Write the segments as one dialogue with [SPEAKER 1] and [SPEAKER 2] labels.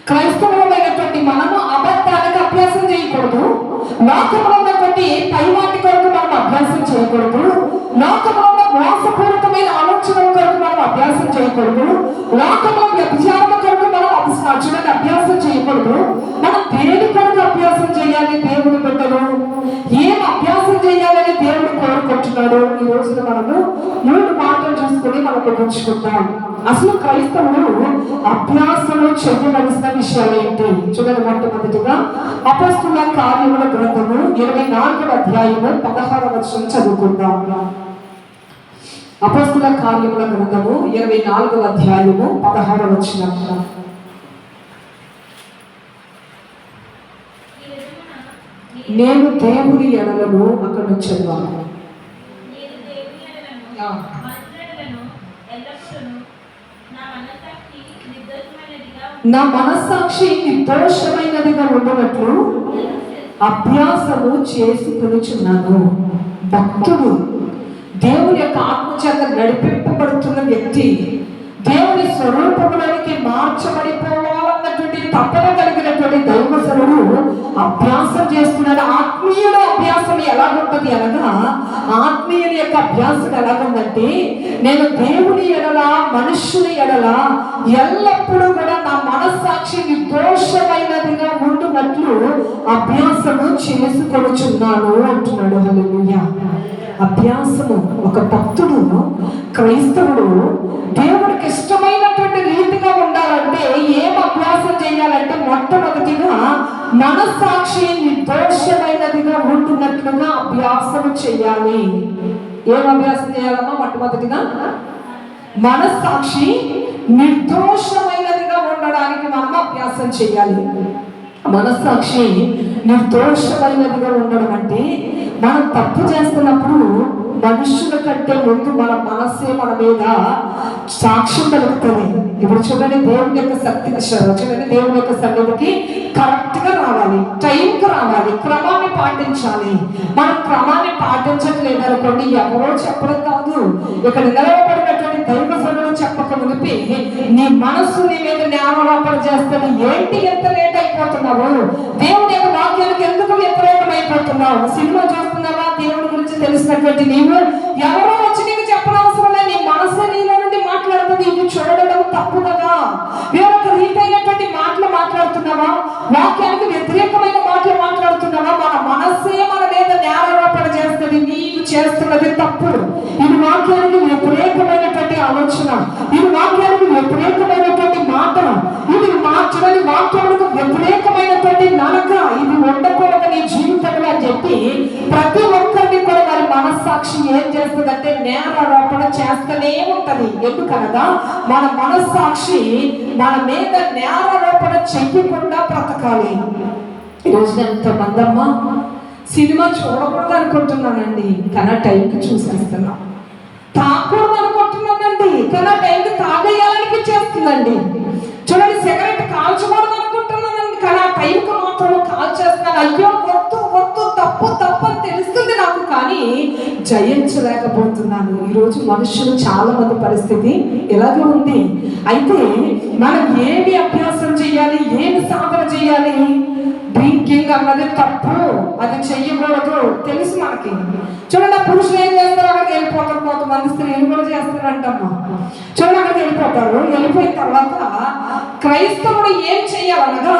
[SPEAKER 1] క్రైస్తవులమైనటువంటి మనము అబద్ధానికి అభ్యాసం చేయకూడదు. లోకంలో ఉన్నటువంటి పైవాటి కొరకు మనం అభ్యాసం చేయకూడదు. లోకంలో ఉన్న మోసపూరితమైన ఆలోచనల కొరకు మనం అభ్యాసం చేయకూడదు. లోకంలో వ్యభిచారణ కొరకు మనం చూడండి అభ్యాసం చేయకూడదు. మనం దేని కొరకు అభ్యాసం చేయాలి? దేవుని బిడ్డలు ఏం అభ్యాసం చేయాలని దేవుడు కోరుకుంటున్నాడు? ఈ రోజున మనము 3 మాటలు చూసుకుని మనం గుర్తుంచుకుంటాం. అసలు క్రైస్తవులు అభ్యాసంలో చేయవలసిన విషయాలు ఏంటి చూడండి. మొట్టమొదటిగా అపొస్తలుల కార్యముల గ్రంథము 24వ అధ్యాయము 16వ వచనం చదువుకుందాం. అపొస్తలుల కార్యముల గ్రంథము 24వ అధ్యాయము 16వ వచనం. నేను దేవుని ఎడలను అక్కడ నుంచి చదివాను. నా మనస్సాక్షి నిర్దోషమైనదిగా ఉండనట్లు అభ్యాసము చేసుకొనుచున్నాను. భక్తుడు దేవుని యొక్క ఆత్మచేత నడిపింపబడుతున్న వ్యక్తి దేవుని స్వరూపంలోనికి మార్చబడిపోవాలన్నటువంటి తపన కలిగినటువంటి దైవజనుడు అభ్యాసం చేస్తున్నాడు. ఆత్మీయుల అభ్యాసం ఎలాగుంటుంది అనగా, ఆత్మీయుని యొక్క అభ్యాసం ఎలాగుందంటే, నేను దేవుని ఎడల మనుష్యుని ఎడల ఎల్లప్పుడూ కూడా నా మనస్సాక్షి నిర్దోషమైనదిగా ఉండునట్లు అభ్యాసము చేసుకొనుచున్నాను అంటున్నాడు. హల్లెలూయా. అభ్యాసము ఒక భక్తుడు క్రైస్తవుడు దేవుడికి ఇష్టమైనటువంటి రీతిగా ఉండాలంటే ఏం అభ్యాసం చేయాలంటే, మొట్టమొదటిగా మనస్సాక్షి నిర్దోషమైనదిగా ఉంటున్నట్లుగా అభ్యాసం చేయాలి. ఏం అభ్యాసం చేయాలమ్మా? మొట్టమొదటిగా మనస్సాక్షి నిర్దోషమైనదిగా ఉండడానికి మనం అభ్యాసం చేయాలి. మనస్సాక్షి నిర్దోషమైనదిగా ఉండడం అంటే, మనం తప్పు చేస్తున్నప్పుడు మనుషుల కంటే ముందు మన మనస్సే మన మీద సాక్ష్యం కలుగుతుంది. ఇప్పుడు చూడండి, దేవుని యొక్క చూడండి, దేవుని యొక్క సన్నిధికి కరెక్ట్ గా రావాలి, టైంకి రావాలి, క్రమాన్ని పాటించాలి. మనం క్రమాన్ని పాటించట్లేదు అనుకోండి, ఎవరో చెప్పడం కాదు, ఇక్కడ నిలవబడినటువంటి దైవజనులు చెప్పక మునిపి నీ మనస్సు నీ మీద న్యాయారోపణ చేస్తుంది. ఏంటి ఎంత లేట్ అయిపోతున్నావు? దేవుని యొక్క వాక్యానికి ఎందుకు వ్యతిరేకమైపోతున్నావు? సినిమా చూస్తున్నావా? దేవుడి గురించి తెలిసినటువంటి నీవు ఎవరో వచ్చి నీకు చెప్పనవసరం లేదు. నీ మనసు నీలో నుండి మాట్లాడుతుంది. ఇది చూడడం తప్పు కదా. వేరొక రీతి అయినటువంటి మాటలు మాట్లాడుతున్నావా? వాక్యానికి వ్యతిరేకమైన మాటలు మాట్లాడుతున్నావా? మన మనస్సే మన మీద న్యాయారోపణ చేస్తుంది. నీవు చేస్తున్నది తప్పు. ఇది వాక్యానికి వ్యతిరేకమైనటువంటి ఆలోచన, ఇది వాక్యానికి వ్యతిరేకమైనటువంటి మాట, ఇది చూడని వాక్యానికి వ్యతిరేకమైనటువంటి నడక. ఇది ఉండకూడదు నీ జీవితంలో అని చెప్పి ప్రతి ఒక్కరిని కూడా వారి మనస్సాక్షి ఏం చేస్తుందంటే నేరారోపణ చేస్తూనే ఉంటది. ఎందుకనగా మన మనస్సాక్షి మన మీద నేరారోపణ చెయ్యకుండా బ్రతకాలి. ఈరోజు ఎంతమంది అమ్మా సినిమా చూడకూడదు అనుకుంటున్నానండి, కానీ టైంకి చూసేస్తున్నాం. తాగకూడదు అనుకుంటున్నానండి, కానీ టైంకి తాగేయాలనిపించేస్తుందండి. చూడండి, సిగరెట్ కాల్చకూడదు అనుకుంటున్నానండి, కానీ ఆ టైంకి మాత్రం కాల్చేస్తున్నాను. అయ్యో వద్దు వద్దు, తప్పు తప్పు అని తెలుస్తుంది నాకు, కానీ జయించలేకపోతున్నాను. ఈరోజు మనుషులు చాలా మంది పరిస్థితి ఇలాగే ఉంది. అయితే మనం ఏమి అభ్యాసం చేయాలి, ఏమి సాధన చేయాలి? డ్రింకింగ్ అన్నది తప్పు, అది చెయ్యకూడదు తెలుసు మనకి. చూడండి, పురుషులు ఏం చేస్తారు? అక్కడికి వెళ్ళిపోతారు. కొంతమంది స్త్రీలు కూడా చేస్తారంటమ్మా. చూడండి, అక్కడికి వెళ్ళిపోతారు. వెళ్ళిపోయిన తర్వాత క్రైస్తవుడు ఏం చెయ్యాలనగా,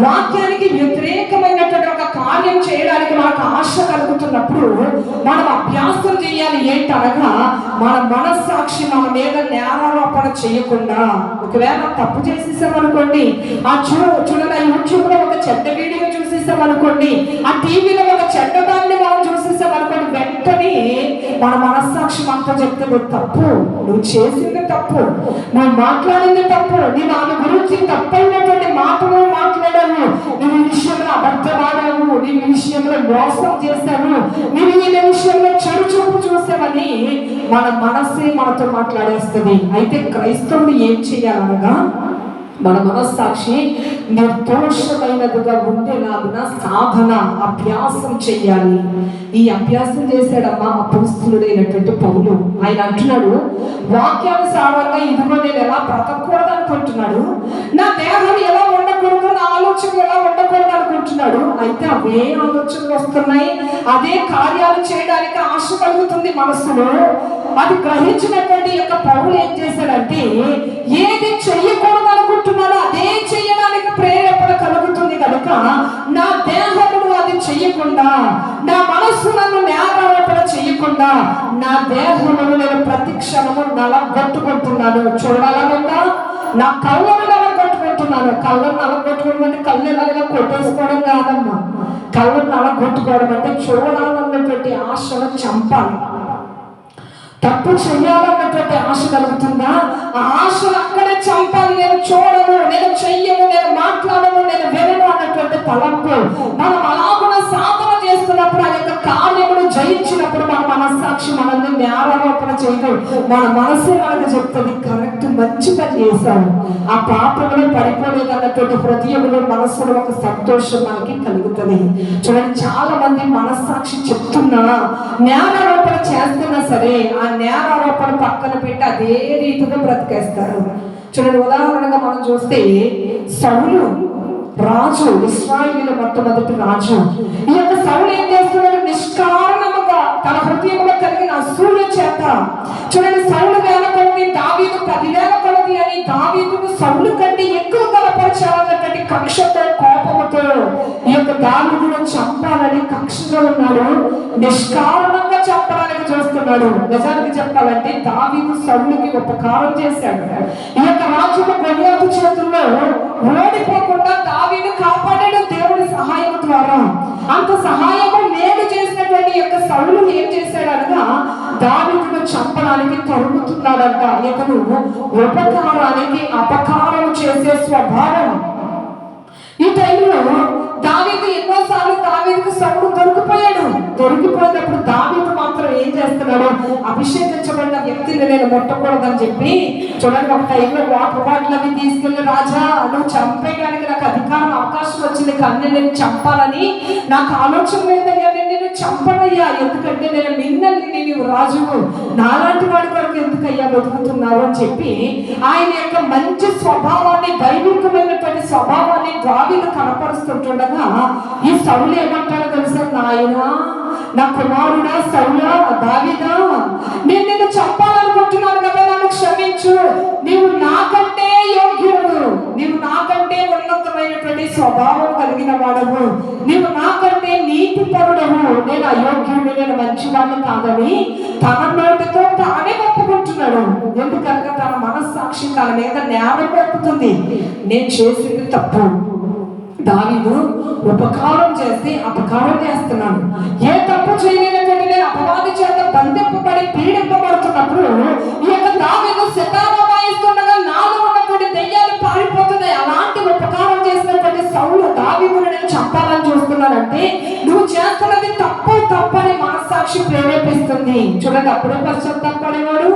[SPEAKER 1] వాక్యానికి వ్యతిరేకమైనటువంటి ఒక కార్యం చేయడానికి మనకు ఆశ కలుగుతున్నప్పుడు మనం అభ్యాసం చేయాలి. ఏంటనగా, మన మనస్సాక్షి మన మీద నేరారోపణ చేయకుండా. ఒకవేళ తప్పు చేసేసామనుకోండి, చూడండి, యూట్యూబ్ లో ఒక చెడ్డ వీడియో చూసేసామనుకోండి, ఆ టీవీలో ఒక చెడ్డదాన్ని మనం చూసేసామనుకోండి, వెంటనే మన మనస్సాక్షి మనతో చెప్తే తప్పు, నువ్వు చేసింది తప్పు, నువ్వు మాట్లాడింది తప్పు, నేను ఆమె గురించి తప్పైనటువంటి మాటలు మాట్లాడాను, నేను ఈ విషయంలో అబద్ధమాడాను, నేను ఈ విషయంలో మోసం చేశాను, నేను ఈ విషయంలో చెడు చూపు చూసామని మన మనస్సే మనతో మాట్లాడేస్తుంది. అయితే క్రైస్తవుడు ఏం చేయాలనగా, మన మనస్సాక్షి నిర్దోషమైనదిగా ఉండేలాగున సాధన అభ్యాసం చెయ్యాలి. ఈ అభ్యాసం చేశాడమ్మా అపోస్తలుడైనటువంటి పౌలు. ఆయన అంటున్నాడు, వాక్యానుసారంగా ఇదిగో నేను ఎలా బ్రతకూడదు అనుకుంటున్నాడు, నా దేహం ఎలా ఉండకూడదు ఆలోచనలు ఎలా ఉండకూడదు అనుకుంటున్నాడు. అయితే అవే ఆలోచనలు వస్తున్నాయి, అదే కార్యాలు చేయడానికి ఆశ కలుగుతుంది మనసులో. అది గ్రహించినటువంటి యొక్క పౌలు ఏం చేశాడంటే, ఏది చెయ్యకూడదు అనుకుంటున్నాడో అదే చెయ్యడానికి ప్రేరేపణ కలుగుతుంది కనుక నా దేహమును అది చెయ్యకుండా, నా మనస్సు నన్ను నేరారోపణ చెయ్యకుండా నా దేహమును నేను ప్రతి క్షణము నలగొట్టుకుంటున్నాను. చూడాలనుందా? నా కళ్ళను నలగొట్టుకుంటున్నాను. కళ్ళను నలగొట్టుకోవడం అంటే కళ్ళు ఎలా కొట్టేసుకోవడం కాదమ్మా. కళ్ళను నలగొట్టుకోవడం అంటే చూడాలన్నటువంటి ఆశను చంపాలి. తప్పు చెయ్యాలన్నటువంటి ఆశ కలుగుతుందా? ఆ ఆశను అక్కడే చంపాలి. నేను చూడను, నేను చెయ్యను, నేను మాట్లాడను, నేను వినను అన్నటువంటి తలంపు మనం అలాగున సాధన చేస్తున్నప్పుడు, ఆ యొక్క కార్యమును జయించినప్పుడు మన మనస్సాక్షి మనల్ని నేరారోపణ చేయదు. మన మనసే మనకు చెప్తుంది, కరెక్ట్, మంచి పని చేశాను, ఆ పాపంలో పడిపోలేదు అన్నటువంటి హృదయంలో మనస్సులో ఒక సంతోషం మనకి కలుగుతుంది. చూడండి, చాలా మంది మనస్సాక్షి చెప్తున్నా నేరారోపణ చేస్తున్నా సరే ఆ నేరారోపణ పక్కన పెట్టి అదే రీతిగా బ్రతికేస్తారు. చూడండి, ఉదాహరణగా మనం చూస్తే సౌలు రాజు, ఇశ్రాయేలు మొట్టమొదటి రాజు. ఈ యొక్క సౌలు ఏం చేస్తున్నాడు? నిష్కారణముగా తన హృదయంలో కలిగిన అసూయ చేత, చూడండి, సౌలు వేల కొలది, దావీదు 10,000 కొలది అని దావీదును సౌలు కంటే ఎక్కువ బలపరచాలన్నటువంటి కక్షతో, కోపముతో ఈ యొక్క దావీదును చంపాలని కక్షగా ఉన్నాడు. నిష్కారణంగా చంపడానికి చూస్తున్నాడు. నిజానికి చెప్పాలంటే దావీదు సౌలుకి ఉపకారం చేశాడు. ఈ యొక్క రాజును గొలియాతు చేతుల్లో ఓడిపోకుండా దావీదు కాపాడాడు దేవుడి సహాయం ద్వారా. అంత సహాయము మేలు చేసినటువంటి యొక్క సౌలు ఏం చేశాడనగా దావీదును చంపడానికి తరుముతున్నాడంట. ఇతను ఉపకారానికి అపకారం చేసే స్వభావం. ఈ టైంలో దావీదు ఎన్నోసార్లు దావీదుకు సౌలు దొరికిపోయాడు. దొరికిపోయినప్పుడు దావీదు మాత్రం ఏం చేస్తున్నాడు? అభిషేకించబడిన వ్యక్తిని నేను ముట్టకూడదని చెప్పి, చూడండి, ఒక టైంలో వాటర్ బాటిల్ అవి తీసుకెళ్లి, రాజా నువ్వు చంపేయడానికి నాకు అధికారం, అవకాశం వచ్చింది, కానీ నేను చంపాలని నాకు ఆలోచన లేదయ్యా, నేను చంపనయ్యా, ఎందుకంటే నేను నిన్నల్ని, నీవు రాజును, నాలాంటి వాడి వరకు ఎందుకయ్యా బతుకుతున్నావు అని చెప్పి ఆయన యొక్క మంచి స్వభావాన్ని, దైవికమైనటువంటి స్వభావాన్ని దావీదు కనపరుస్తుంటుండగా ఈ సౌలు ఏమంటాడో తెలుసా? నాయనా, నా కుమారుడా సౌలా, దావీదా, నేను నిన్ను చంపాలనుకుంటున్నాను కదా, నన్ను క్షమించు. నీవు నాకంటే యోగ్యుడు, నీవు నాకంటే ఉన్నతమైనటువంటి స్వభావం కలిగిన వాడవు, నీవు నాకంటే నీతి పరుడవు, నేను అయోగ్యుడు, నేను మంచివాడిని కాదని తన నోటితో తానే ఒప్పుకుంటున్నాడు. ఎందుకనగా తన మనస్సాక్షి తన మీద నేరం ఒప్పుతుంది, నేను చేసింది తప్పు. దావీదు ఉపకారం చేసి అపకారం చేస్తున్నాను. ఏ తప్పు చేయలేనటువంటి నేను అపవాది చేత బంధింపబడి పీడింపబడుతున్నప్పుడు ఈ యొక్క దావీదు సితారా వాయిస్తుండగా నాలో ఉన్నటువంటి దెయ్యాలు పారిపోతున్నాయి. అలాంటి ఉపకారం చేసినటువంటి సౌలు దావీదును నేను చంపాలని చూస్తున్నానంటే నువ్వు చేస్తున్నది తప్పు తప్పని మనస్సాక్షి ప్రేరేపిస్తుంది. చూడండి, అప్పుడే పశ్చాత్తాపడేవాడు,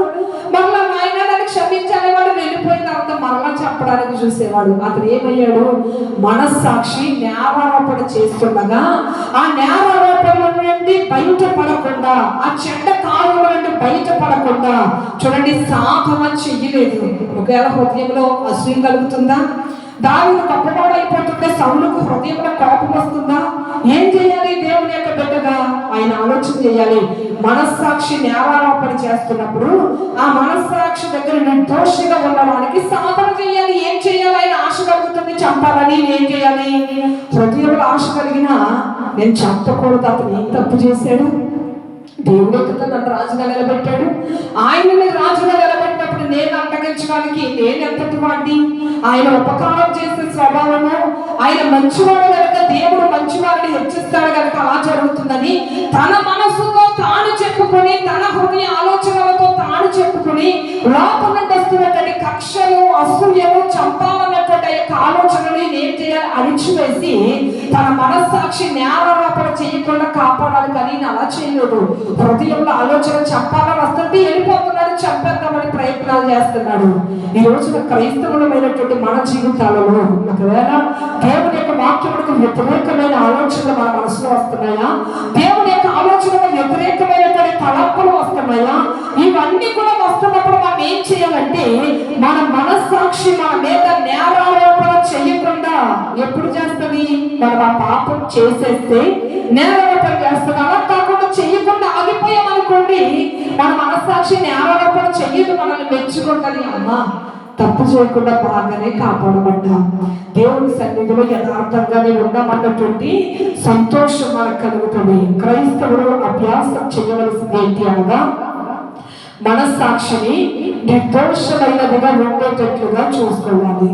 [SPEAKER 1] మరలా నాయన నన్ను క్షమించాలేవాడు, వెళ్ళిపోయిన తర్వాత మరలా చంపడానికి చూసేవాడు. అతను ఏమయ్యాడు? మనస్సాక్షి నేరారోపణ చేస్తుండగా ఆ నేరారోపణ నుండి బయటపడకుండా, ఆ చెడ్డ కాలంలో నుండి బయటపడకుండా, చూడండి, సాధన చెయ్యలేదు. ఒకవేళ హృదయంలో అసూయ కలుగుతుందా? దావీదు గొప్పవాడైపోతుంటే సౌలుకు హృదయంలో కోపం వస్తుందా? ఏం చేయాలి? దేవుని యొక్క బిడ్డగా ఆయన ఆలోచన చేయాలి. మనస్సాక్షి నేరారోపణ చేస్తున్నప్పుడు ఆ మనస్సాక్షి దగ్గర నిర్దోషిగా ఉండడానికి సాధన చేయాలి. ఏం చేయాలి? ఆయన ఆశ కలుగుతుంది చంపాలని. ఏం చేయాలి? హృదయంలో ఆశ కలిగినా నేను చంపకూడదు, అతను ఏం తప్పు చేశాడు? దేవుడు కదా నన్ను రాజుగా నిలబెట్టాడు, ఆయనని రాజుగా నిలబెట్టినప్పుడు నేను అంటగించడానికి నేను ఎంతటి వాడిని? ఆయన ఉపకారం చేసే స్వభావము, ఆయన మంచివాడు కనుక దేవుడు మంచివాడిని హెచ్చిస్తాడు కనుక అలా జరుగుతుందని తన మనసుతో తాను చెప్పుకొని, తన హృదయ ఆలోచనలతో తాను చెప్పుకొని లోపల నుండి వస్తున్నటువంటి కక్షలు, అసూయలు, చంపాలన్నటువంటి యొక్క ఆలోచనలు ఏం చేయాలి? అణిచివేసి తన మనస్సాక్షి నేరారోపణ చేయకుండా కాపాడాలి. కానీ అలా చేయలేదు. హృదయంలో ఆలోచన చంపాలని వస్తుంటే వెళ్ళిపోతున్నాడు, చంపేద్దామని ప్రయత్నాలు చేస్తున్నాడు. ఈ రోజున క్రైస్తవులమైనటువంటి మన జీవితాలలో ఒకవేళ దేవుని యొక్క వాక్యములకు వ్యతిరేకమైన ఆలోచనలు మన మనసులో వస్తున్నాయా? దేవుని యొక్క ఆలోచనకు వ్యతిరేకమైనటువంటి తలంపులు వస్తున్నాయా? ఇవన్నీ కూడా వస్తున్నప్పుడు మనం ఏం చేయాలంటే మన మనస్సాక్షి మన మీద నేరారోపణ చేయకుండా ఎప్పుడు చేస్తాం? పాపం చేసేస్తే నేరారోపణ చేస్తాం. అలా కాకుండా చెయ్యకుండా ఆగిపోయామనుకోండి, మన మనస్సాక్షి నేరారోపణ చెయ్యదు, మనల్ని మెచ్చుకుంటది. అమ్మా తప్పు చేయకుండా బాగానే కాపాడబడ్డా, దేవుని సన్నిధిలో యథార్థంగానే ఉండమన్నటువంటి సంతోషం మనకు కలుగుతుంది. క్రైస్తవుడు అభ్యాసం చేయవలసింది ఏంటి అనగా, మనస్సాక్షిని నిర్దోషమైనదిగా ఉండేటట్లుగా చూసుకోవాలి.